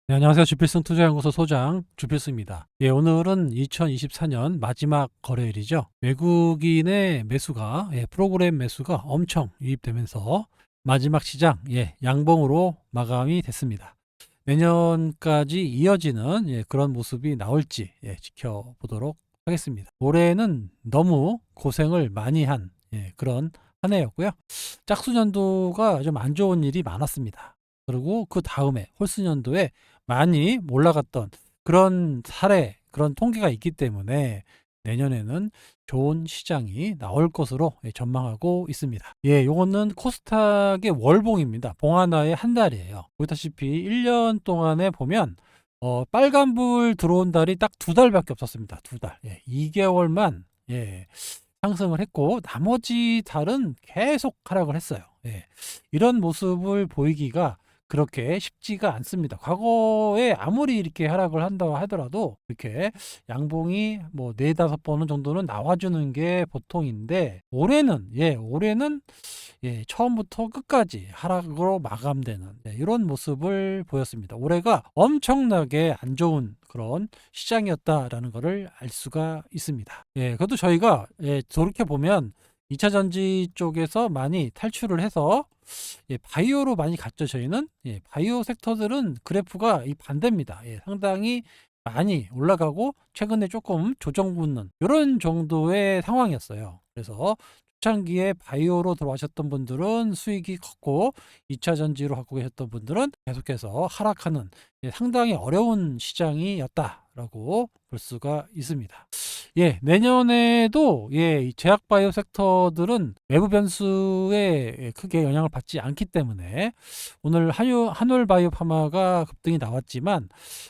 네, 안녕하세요. 주필승 투자연구소 소장 주필승입니다. 예, 오늘은 2024년 마지막 거래일이죠. 외국인의 매수가, 프로그램 매수가 엄청 유입되면서 마지막 시장, 양봉으로 마감이 됐습니다. 내년까지 이어지는 그런 모습이 나올지 지켜보도록 하겠습니다. 올해는 너무 고생을 많이 한 그런 한 해였고요. 짝수년도가 좀 안 좋은 일이 많았습니다. 그리고 그 다음에 홀수년도에 많이 올라갔던 그런 사례, 그런 통계가 있기 때문에 내년에는 좋은 시장이 나올 것으로 전망하고 있습니다. 요거는 코스닥의 월봉입니다. 봉 하나에 한 달이에요. 보다시피 1년 동안에 보면 빨간불 들어온 달이 딱 두 달밖에 없었습니다. 두 달. 2개월만 상승을 했고 나머지 달은 계속 하락을 했어요. 이런 모습을 보이기가 그렇게 쉽지가 않습니다. 과거에 아무리 이렇게 하락을 한다고 하더라도 이렇게 양봉이 뭐 4-5번 정도는 나와주는 게 보통인데 올해는 처음부터 끝까지 하락으로 마감되는 이런 모습을 보였습니다. 올해가 엄청나게 안 좋은 그런 시장이었다라는 것을 알 수가 있습니다. 그래도 저희가 돌이켜 보면 2차 전지 쪽에서 많이 탈출을 해서 바이오로 많이 갔죠. 저희는 바이오 섹터들은 그래프가 이 반대입니다. 상당히 많이 올라가고 최근에 조금 조정붙는 이런 정도의 상황이었어요. 그래서 초창기에 바이오로 들어가셨던 분들은 수익이 컸고 2차 전지로 갖고 계셨던 분들은 계속해서 하락하는 상당히 어려운 시장이었다라고 볼 수가 있습니다. 내년에도 이 제약 바이오 섹터들은 외부 변수에 크게 영향을 받지 않기 때문에 오늘 한올 바이오 파마가 급등이 나왔지만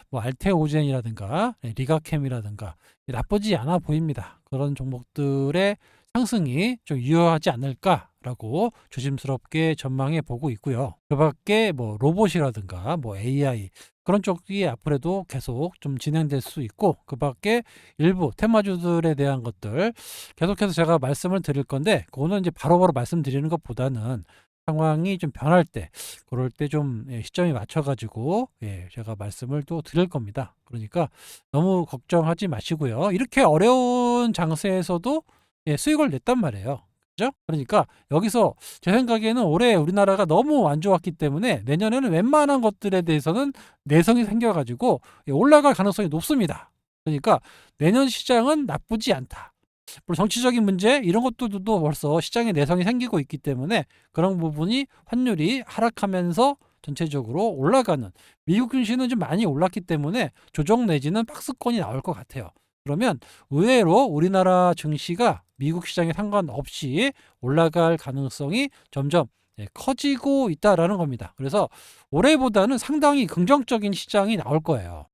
뭐 알테오젠이라든가 리가캠이라든가 나쁘지 않아 보입니다. 그런 종목들의 상승이 좀 유효하지 않을까라고 조심스럽게 전망해 보고 있고요. 그 밖에 뭐 로봇이라든가 뭐 AI 그런 쪽이 앞으로도 계속 좀 진행될 수 있고, 그 밖에 일부 테마주들에 대한 것들 계속해서 제가 말씀을 드릴 건데, 그거는 이제 바로바로 말씀드리는 것보다는 상황이 좀 변할 때, 그럴 때 좀 시점이 맞춰가지고 제가 말씀을 또 드릴 겁니다. 그러니까 너무 걱정하지 마시고요. 이렇게 어려운 장세에서도 수익을 냈단 말이에요. 그죠? 그러니까 여기서 제 생각에는 올해 우리나라가 너무 안 좋았기 때문에 내년에는 웬만한 것들에 대해서는 내성이 생겨가지고 올라갈 가능성이 높습니다. 그러니까 내년 시장은 나쁘지 않다. 물론 정치적인 문제 이런 것들도 벌써 시장에 내성이 생기고 있기 때문에 그런 부분이 환율이 하락하면서 전체적으로 올라가는, 미국 증시는 좀 많이 올랐기 때문에 조정 내지는 박스권이 나올 것 같아요. 그러면 의외로 우리나라 증시가 미국 시장에 상관없이 올라갈 가능성이 점점 커지고 있다라는 겁니다. 그래서 올해보다는 상당히 긍정적인 시장이 나올 거예요.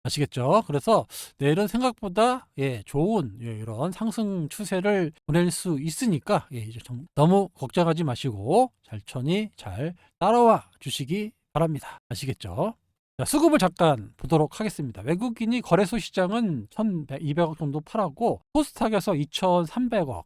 아시겠죠? 그래서 내일은 생각보다 좋은 이런 상승 추세를 보낼 수 있으니까 이제 너무 걱정하지 마시고 천천히 잘 따라와 주시기 바랍니다. 아시겠죠? 자, 수급을 잠깐 보도록 하겠습니다. 외국인이 거래소 시장은 1,200억 정도 팔았고 코스닥에서 2,300억.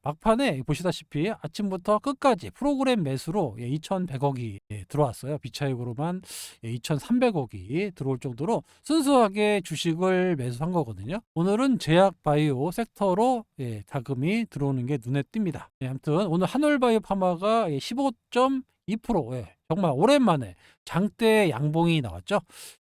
막판에 보시다시피 아침부터 끝까지 프로그램 매수로 2,100억이 들어왔어요. 비차익으로만 2,300억이 들어올 정도로 순수하게 주식을 매수한 거거든요. 오늘은 제약 바이오 섹터로 자금이 들어오는 게 눈에 띕니다. 아무튼 오늘 한올바이오 파마가 15.2%, 정말 오랜만에 장대 양봉이 나왔죠.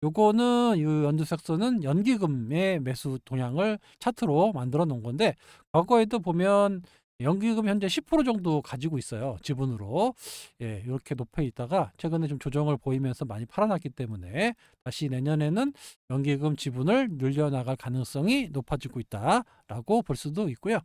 요거는 이 연두색소는 연기금의 매수 동향을 차트로 만들어 놓은 건데, 과거에도 보면 연기금 현재 10% 정도 가지고 있어요. 지분으로. 이렇게 높여 있다가 최근에 좀 조정을 보이면서 많이 팔아났기 때문에 다시 내년에는 연기금 지분을 늘려나갈 가능성이 높아지고 있다라고 볼 수도 있고요.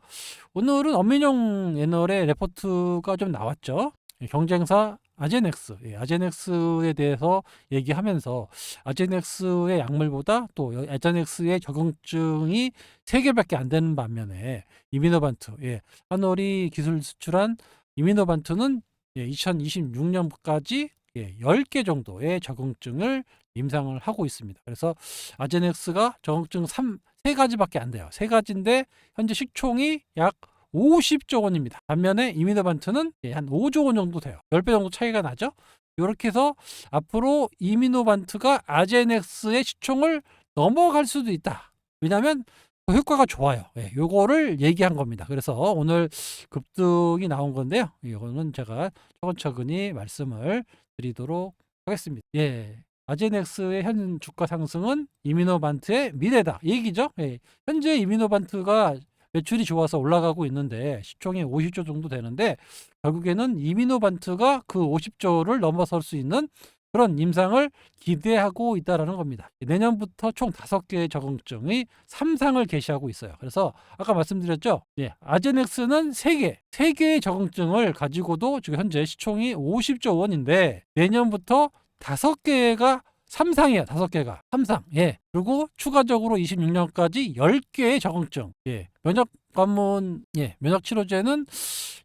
오늘은 엄민용 애널의 레포트가 좀 나왔죠. 경쟁사 아제넥스, 아제넥스에 대해서 얘기하면서 아제넥스의 약물보다 또 아제넥스의 적응증이 3개밖에 안 되는 반면에 이미노반트, 한올이 기술 수출한 이미노반트는 2026년까지 10개 정도의 적응증을 임상을 하고 있습니다. 그래서 아제넥스가 적응증 3가지밖에 안 돼요. 3가지인데 현재 시총이 약 50조 원입니다. 반면에 이미노반트는 한 5조 원 정도 돼요. 10배 정도 차이가 나죠? 요렇게 해서 앞으로 이미노반트가 아제넥스의 시총을 넘어갈 수도 있다. 왜냐하면 효과가 좋아요. 예, 요거를 얘기한 겁니다. 그래서 오늘 급등이 나온 건데요. 이거는 제가 차근차근히 말씀을 드리도록 하겠습니다. 예. 아제넥스의 현 주가 상승은 이미노반트의 미래다. 이 얘기죠. 예. 현재 이미노반트가 매출이 좋아서 올라가고 있는데 시총이 50조 정도 되는데 결국에는 이미노반트가 그 50조를 넘어설 수 있는 그런 임상을 기대하고 있다라는 겁니다. 내년부터 총 5개의 적응증이 3상을 게시하고 있어요. 그래서 아까 말씀드렸죠. 예, 아제넥스는 3개의 적응증을 가지고도 지금 현재 시총이 50조 원인데 내년부터 5개가 3상이에요. 5개가 3상. 예. 그리고 추가적으로 26년까지 10개의 적응증. 예. 면역 관문, 예. 면역 치료제는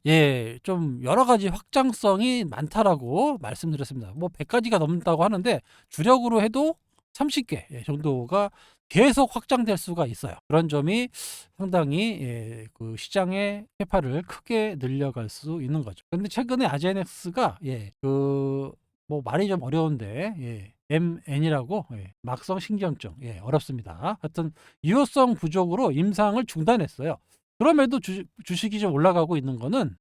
예, 좀 여러 가지 확장성이 많다라고 말씀드렸습니다. 뭐 100가지가 넘는다고 하는데 주력으로 해도 30개 정도가 계속 확장될 수가 있어요. 그런 점이 상당히 예, 그 시장의 캐파를 크게 늘려갈 수 있는 거죠. 근데 최근에 아제넥스가 예, 그 뭐 말이 좀 어려운데 예, MN이라고 예, 막성 신경증 예, 어렵습니다. 하여튼 유효성 부족으로 임상을 중단했어요. 그럼에도 주식이 좀 올라가고 있는 거는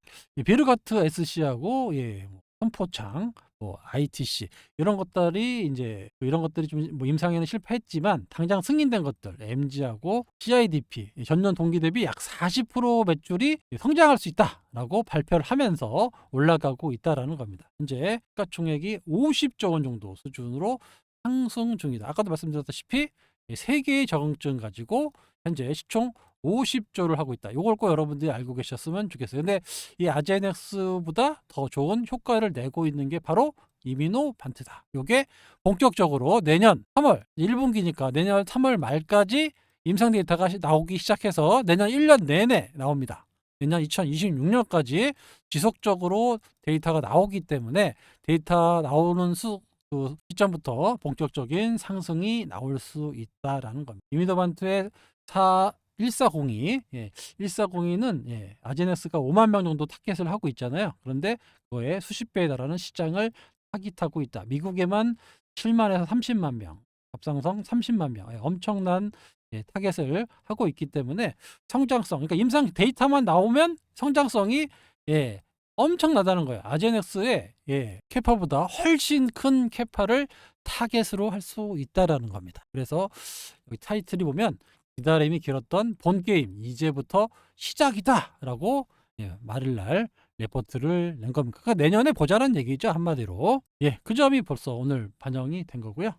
비르가트 SC하고 예, 뭐 선포창, 뭐 ITC 이런 것들이 이제 이런 것들이 좀 뭐 임상에는 실패했지만 당장 승인된 것들 MG하고 CIDP 전년 동기 대비 약 40% 매출이 성장할 수 있다라고 발표를 하면서 올라가고 있다라는 겁니다. 현재 시가총액이 50조 원 정도 수준으로 상승 중이다. 아까도 말씀드렸다시피 3개의 적응증 가지고 현재 시총 50조를 하고 있다. 요걸 꼭 여러분들이 알고 계셨으면 좋겠어요. 근데 이 아제넥스보다 더 좋은 효과를 내고 있는 게 바로 이미노반트다. 요게 본격적으로 내년 3월 1분기니까 내년 3월 말까지 임상 데이터가 나오기 시작해서 내년 1년 내내 나옵니다. 내년 2026년까지 지속적으로 데이터가 나오기 때문에 데이터 나오는 그 시점부터 본격적인 상승이 나올 수 있다라는 겁니다. 이미노반트의 1402, 예, 1402는 예, 아제넥스가 5만 명 정도 타겟을 하고 있잖아요. 그런데 그거의 수십 배에 달하는 시장을 타깃하고 있다. 미국에만 7만에서 30만 명, 갑상선 30만 명, 예, 엄청난 예, 타겟을 하고 있기 때문에 성장성, 그러니까 임상 데이터만 나오면 성장성이 예, 엄청나다는 거예요. 아제넥스의 예, 캐파보다 훨씬 큰 캐파를 타겟으로 할 수 있다라는 겁니다. 그래서 여기 타이틀이 보면 기다림이 길었던 본 게임 이제부터 시작이다라고 예, 말을 날 레포트를 낸 겁니다. 그러니까 내년에 보자는 얘기죠 한마디로. 예, 그 점이 벌써 오늘 반영이 된 거고요.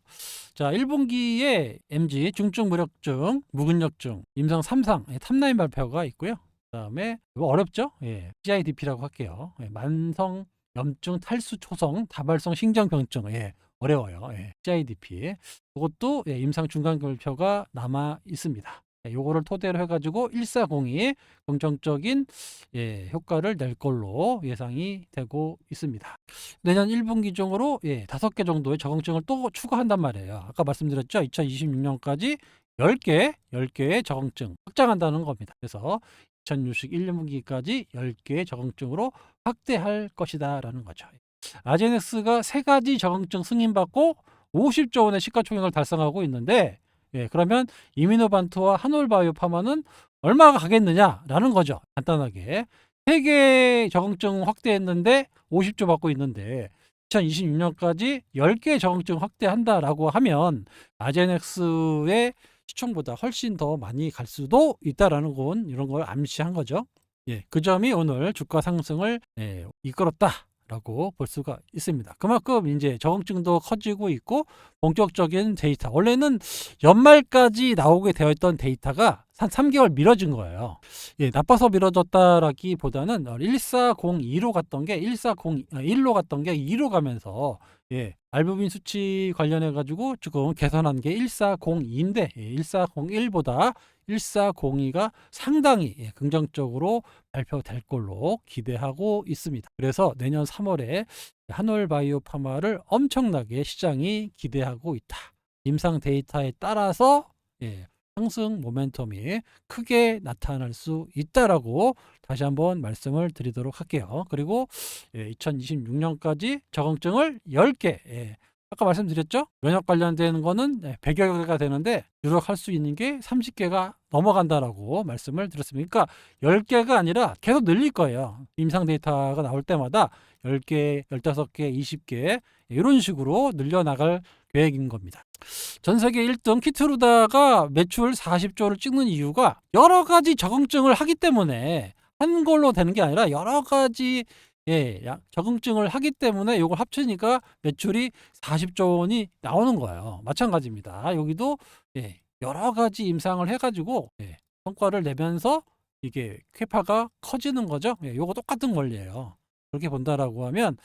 자, 1분기에 MG 중증 무력증, 무근력증, 임상 3상 예, 탑라인 발표가 있고요. 그다음에 이거 어렵죠? 예, CIDP라고 할게요. 예, 만성 염증 탈수 초성 다발성 신경병증 예, 어려워요. 예, CIDP. 그것도 예, 임상 중간 발표가 남아 있습니다. 예, 요거를 토대로 해가지고 1402 긍정적인 예, 효과를 낼 걸로 예상이 되고 있습니다. 내년 1분기 중으로 예, 5개 정도의 적응증을 또 추가한단 말이에요. 아까 말씀드렸죠. 2026년까지 10개의 적응증 확장한다는 겁니다. 그래서 2060 1분기까지 10개의 적응증으로 확대할 것이다 라는 거죠. 아제넥스가 3가지 적응증 승인받고 50조 원의 시가총액을 달성하고 있는데 예, 그러면 이미노반트와 한올바이오파마는 얼마가 가겠느냐라는 거죠. 간단하게 3개 적응증 확대했는데 50조 받고 있는데 2026년까지 10개 적응증 확대한다라고 하면 아제넥스의 시총보다 훨씬 더 많이 갈 수도 있다라는 건 이런 걸 암시한 거죠. 예, 그 점이 오늘 주가 상승을 예, 이끌었다라고 볼 수가 있습니다. 그만큼 이제 적응증도 커지고 있고 본격적인 데이터 원래는 연말까지 나오게 되어 있던 데이터가 한 3개월 미뤄진 거예요. 예, 나빠서 미뤄졌다라기보다는 1402로 갔던 게 1로 갔던 게 2로 가면서 예, 알부민 수치 관련해 가지고 지금 개선한 게 1402인데 예, 1401보다 1402가 상당히 예, 긍정적으로 발표될 걸로 기대하고 있습니다. 그래서 내년 3월에 한올바이오파마를 엄청나게 시장이 기대하고 있다. 임상 데이터에 따라서 예, 상승 모멘텀이 크게 나타날 수 있다라고 다시 한번 말씀을 드리도록 할게요. 그리고 2026년까지 적응증을 10개, 아까 말씀드렸죠? 면역 관련된 거는 100여 개가 되는데 누락할 수 있는 게 30개가 넘어간다라고 말씀을 드렸습니다. 그러니까 10개가 아니라 계속 늘릴 거예요. 임상 데이터가 나올 때마다 10개, 15개, 20개 이런 식으로 늘려나갈 계획인 겁니다. 전 세계 1등 키트루다가 매출 40조를 찍는 이유가 여러 가지 적응증을 하기 때문에 한 걸로 되는 게 아니라 여러 가지 적응증을 하기 때문에 이걸 합치니까 매출이 40조 원이 나오는 거예요. 마찬가지입니다. 여기도 여러 가지 임상을 해가지고 성과를 내면서 이게 쾌파가 커지는 거죠. 요거 똑같은 원리예요. 그렇게 본다라고 하면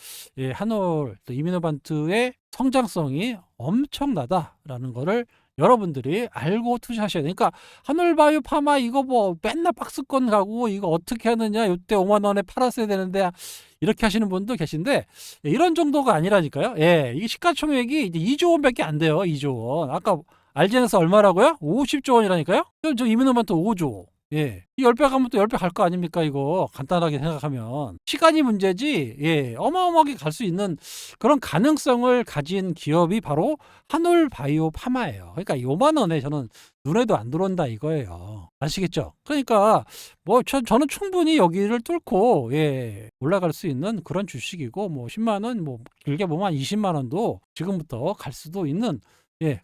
한올 또 이미노반트의 성장성이 엄청나다라는 거를 여러분들이 알고 투자하셔야 되니까 한올바이오 파마 이거 뭐 맨날 박스권 가고 이거 어떻게 하느냐 이때 5만 원에 팔았어야 되는데 이렇게 하시는 분도 계신데 이런 정도가 아니라니까요. 이게 시가총액이 이제 2조 원밖에 안 돼요. 2조 원. 아까 알젠에스 얼마라고요? 50조 원이라니까요. 저 이미노반트 5조. 이 10배 가면 또 10배 갈 거 아닙니까, 이거. 간단하게 생각하면. 시간이 문제지, 어마어마하게 갈 수 있는 그런 가능성을 가진 기업이 바로 한올 바이오 파마예요. 그러니까 요만 원에 저는 눈에도 안 들어온다 이거예요. 아시겠죠? 그러니까, 뭐, 저는 충분히 여기를 뚫고, 올라갈 수 있는 그런 주식이고, 뭐, 10만 원, 뭐, 길게 보면 20만 원도 지금부터 갈 수도 있는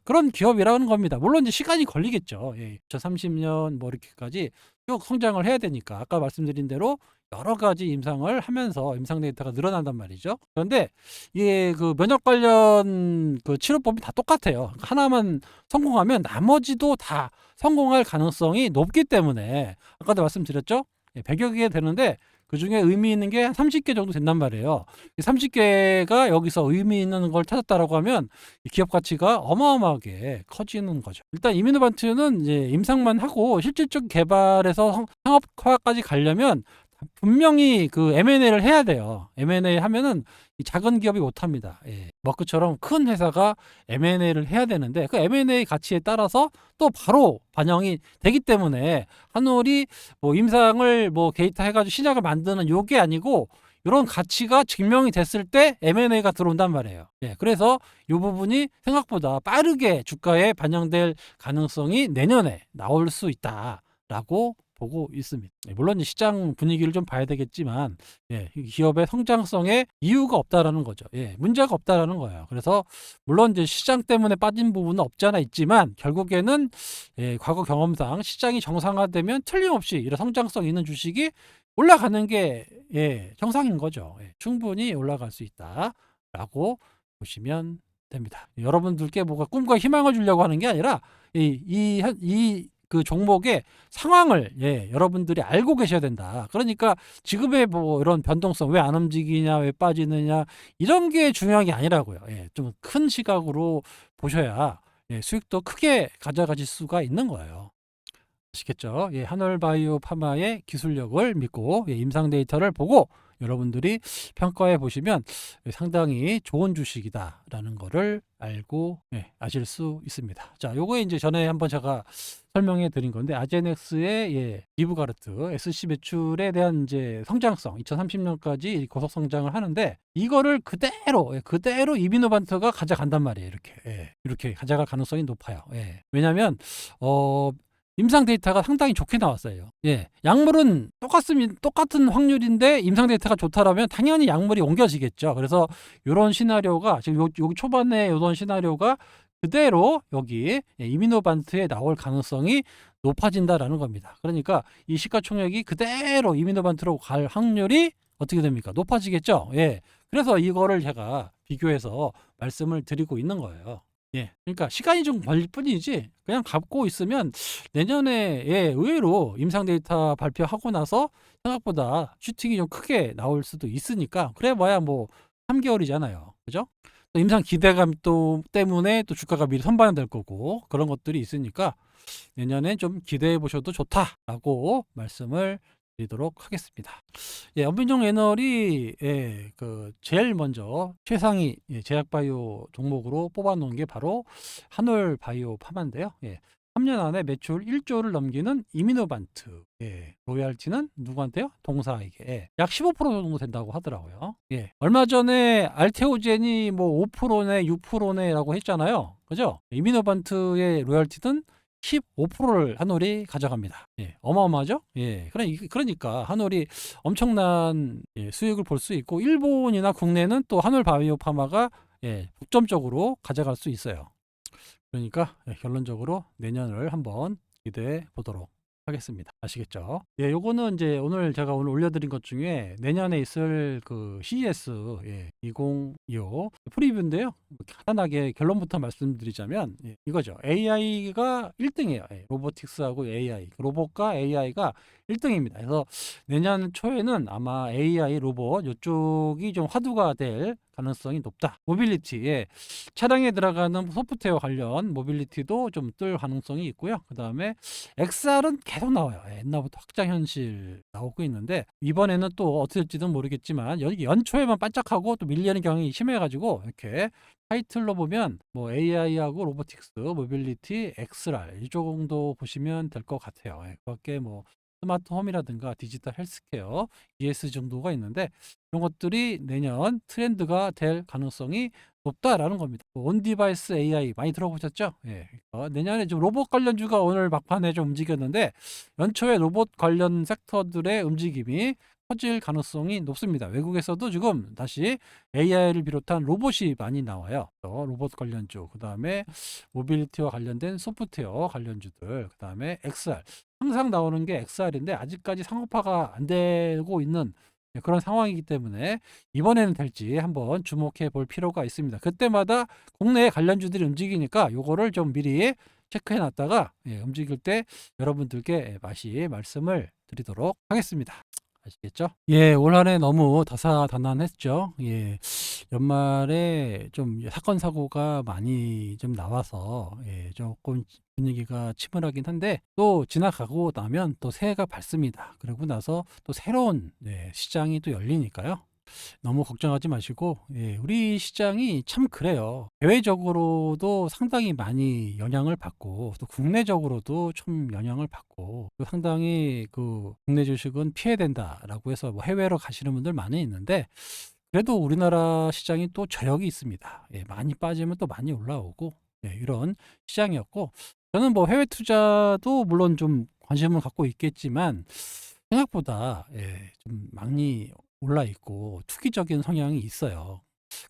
그런 기업이라는 겁니다. 물론 이제 시간이 걸리겠죠. 2030년 뭐 이렇게까지 쭉 성장을 해야 되니까 아까 말씀드린 대로 여러 가지 임상을 하면서 임상 데이터가 늘어난단 말이죠. 그런데 이게 그 면역 관련 그 치료법이 다 똑같아요. 하나만 성공하면 나머지도 다 성공할 가능성이 높기 때문에 아까도 말씀드렸죠. 100여 개 되는데 그 중에 의미 있는 게 한 30개 정도 된단 말이에요. 30개가 여기서 의미 있는 걸 찾았다라고 하면 기업 가치가 어마어마하게 커지는 거죠. 일단 이미노반트는 이제 임상만 하고 실질적 개발에서 상업화까지 가려면 분명히 그 M&A를 해야 돼요. M&A 하면은 작은 기업이 못합니다. 머크처럼 큰 회사가 M&A를 해야 되는데 그 M&A 가치에 따라서 또 바로 반영이 되기 때문에 한올이 뭐 임상을 뭐 데이터 해가지고 시작을 만드는 요게 아니고 이런 가치가 증명이 됐을 때 M&A가 들어온단 말이에요. 그래서 이 부분이 생각보다 빠르게 주가에 반영될 가능성이 내년에 나올 수 있다라고 보고 있습니다. 물론 시장 분위기를 좀 봐야 되겠지만 이 기업의 성장성에 이유가 없다라는 거죠. 문제가 없다라는 거예요. 그래서 물론 이제 시장 때문에 빠진 부분은 없지 않아 있지만 결국에는 과거 경험상 시장이 정상화되면 틀림없이 이런 성장성 있는 주식이 올라가는 게 정상인 거죠. 충분히 올라갈 수 있다라고 보시면 됩니다. 여러분들께 뭐가 꿈과 희망을 주려고 하는 게 아니라 그 종목의 상황을 여러분들이 알고 계셔야 된다. 그러니까 지금의 뭐 이런 변동성 왜 안 움직이냐, 왜 빠지느냐 이런 게 중요한 게 아니라고요. 좀 큰 시각으로 보셔야 수익도 크게 가져가실 수가 있는 거예요. 아시겠죠? 한올바이오 파마의 기술력을 믿고 임상 데이터를 보고 여러분들이 평가해 보시면 상당히 좋은 주식이다라는 거를 알고 아실 수 있습니다. 자, 요거 이제 전에 한번 제가 설명해 드린 건데 아제넥스의 기브가르트 SC 매출에 대한 이제 성장성 2030년까지 고속 성장을 하는데 이거를 그대로 이비노반트가 가져간단 말이에요. 이렇게 가져갈 가능성이 높아요. 왜냐하면 임상 데이터가 상당히 좋게 나왔어요. 약물은 똑같은 확률인데 임상 데이터가 좋다라면 당연히 약물이 옮겨지겠죠. 그래서 이런 시나리오가 지금 여기 초반에 이런 시나리오가 그대로 여기 이미노반트에 나올 가능성이 높아진다라는 겁니다. 그러니까 이 시가총액이 그대로 이미노반트로 갈 확률이 어떻게 됩니까? 높아지겠죠. 그래서 이거를 제가 비교해서 말씀을 드리고 있는 거예요. 그러니까 시간이 좀 걸릴 뿐이지 그냥 갖고 있으면 내년에 의외로 임상 데이터 발표하고 나서 생각보다 슈팅이 좀 크게 나올 수도 있으니까 그래 봐야 뭐 3개월이잖아요. 그죠? 또 임상 기대감 또 때문에 또 주가가 미리 선반영될 거고 그런 것들이 있으니까 내년에 좀 기대해 보셔도 좋다라고 말씀을 드리도록 하겠습니다. 엄빈종 애널이 그 제일 먼저 최상위 제약바이오 종목으로 뽑아놓은 게 바로 한올바이오 파마인데요. 3년 안에 매출 1조를 넘기는 이미노반트. 예. 로열티는 누구한테요? 동사에게. 예. 약 15% 정도 된다고 하더라고요. 예. 얼마 전에 알테오젠이 뭐 5%네, 6%네라고 했잖아요. 그죠? 이미노반트의 로열티는 15%를 한올이 가져갑니다. 예. 어마어마하죠? 예. 그러니까 한올이 엄청난 수익을 볼 수 있고, 일본이나 국내는 또 한올 바이오파마가 독점적으로 가져갈 수 있어요. 그러니까 결론적으로 내년을 한번 기대해 보도록 하겠습니다. 아시겠죠? 예, 요거는 이제 제가 오늘 올려드린 것 중에 내년에 있을 그 CES 2025 프리뷰인데요. 간단하게 결론부터 말씀드리자면 이거죠. AI가 1등이에요. 로보틱스하고 AI, 로봇과 AI가 1등입니다. 그래서 내년 초에는 아마 AI, 로봇 이쪽이 좀 화두가 될 가능성이 높다. 모빌리티, 차량에 들어가는 소프트웨어 관련 모빌리티도 좀 뜰 가능성이 있고요. 그 다음에 XR은 계속 나와요. 옛날부터 확장 현실 나오고 있는데, 이번에는 또 어떻게 될지는 모르겠지만 여기 연초에만 반짝하고 또 밀리는 경향이 심해가지고, 이렇게 타이틀로 보면 뭐 AI하고 로보틱스, 모빌리티, XR 이 정도 보시면 될 것 같아요. 그밖에 뭐 스마트 홈이라든가 디지털 헬스케어, ES 정도가 있는데, 이런 것들이 내년 트렌드가 될 가능성이 높다라는 겁니다. 온디바이스 AI 많이 들어보셨죠? 예. 내년에 좀 로봇 관련주가 오늘 막판에 좀 움직였는데, 연초에 로봇 관련 섹터들의 움직임이 커질 가능성이 높습니다. 외국에서도 지금 다시 AI를 비롯한 로봇이 많이 나와요. 로봇 관련주, 그 다음에 모빌리티와 관련된 소프트웨어 관련주들, 그 다음에 XR. 항상 나오는 게 XR인데 아직까지 상업화가 안 되고 있는 그런 상황이기 때문에 이번에는 될지 한번 주목해 볼 필요가 있습니다. 그때마다 국내 관련주들이 움직이니까 요거를 좀 미리 체크해 놨다가 움직일 때 여러분들께 다시 말씀을 드리도록 하겠습니다. 아시겠죠? 예, 올 한해 너무 다사다난했죠. 예, 연말에 좀 사건 사고가 많이 좀 나와서 조금 분위기가 침울하긴 한데, 또 지나가고 나면 또 새해가 밝습니다. 그러고 나서 또 새로운 시장이 또 열리니까요. 너무 걱정하지 마시고, 우리 시장이 참 그래요. 대외적으로도 상당히 많이 영향을 받고, 또 국내적으로도 좀 영향을 받고, 또 상당히 그 국내 주식은 피해된다라고 해서 뭐 해외로 가시는 분들 많이 있는데, 그래도 우리나라 시장이 또 저력이 있습니다. 많이 빠지면 또 많이 올라오고, 이런 시장이었고, 저는 뭐 해외 투자도 물론 좀 관심을 갖고 있겠지만, 생각보다 좀 많이 올라 있고 투기적인 성향이 있어요.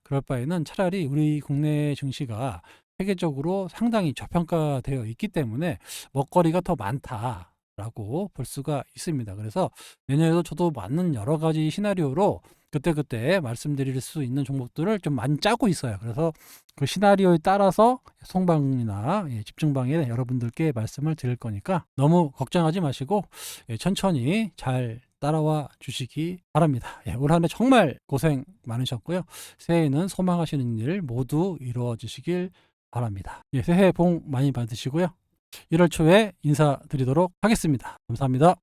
그럴 바에는 차라리 우리 국내 증시가 세계적으로 상당히 저평가되어 있기 때문에 먹거리가 더 많다라고 볼 수가 있습니다. 그래서 내년에도 저도 맞는 여러 가지 시나리오로 그때그때 말씀드릴 수 있는 종목들을 좀 많이 짜고 있어요. 그래서 그 시나리오에 따라서 송방이나 집중방에 여러분들께 말씀을 드릴 거니까 너무 걱정하지 마시고 천천히 잘 따라와 주시기 바랍니다. 올 한해 정말 고생 많으셨고요. 새해에는 소망하시는 일 모두 이루어지시길 바랍니다. 새해 복 많이 받으시고요. 1월 초에 인사드리도록 하겠습니다. 감사합니다.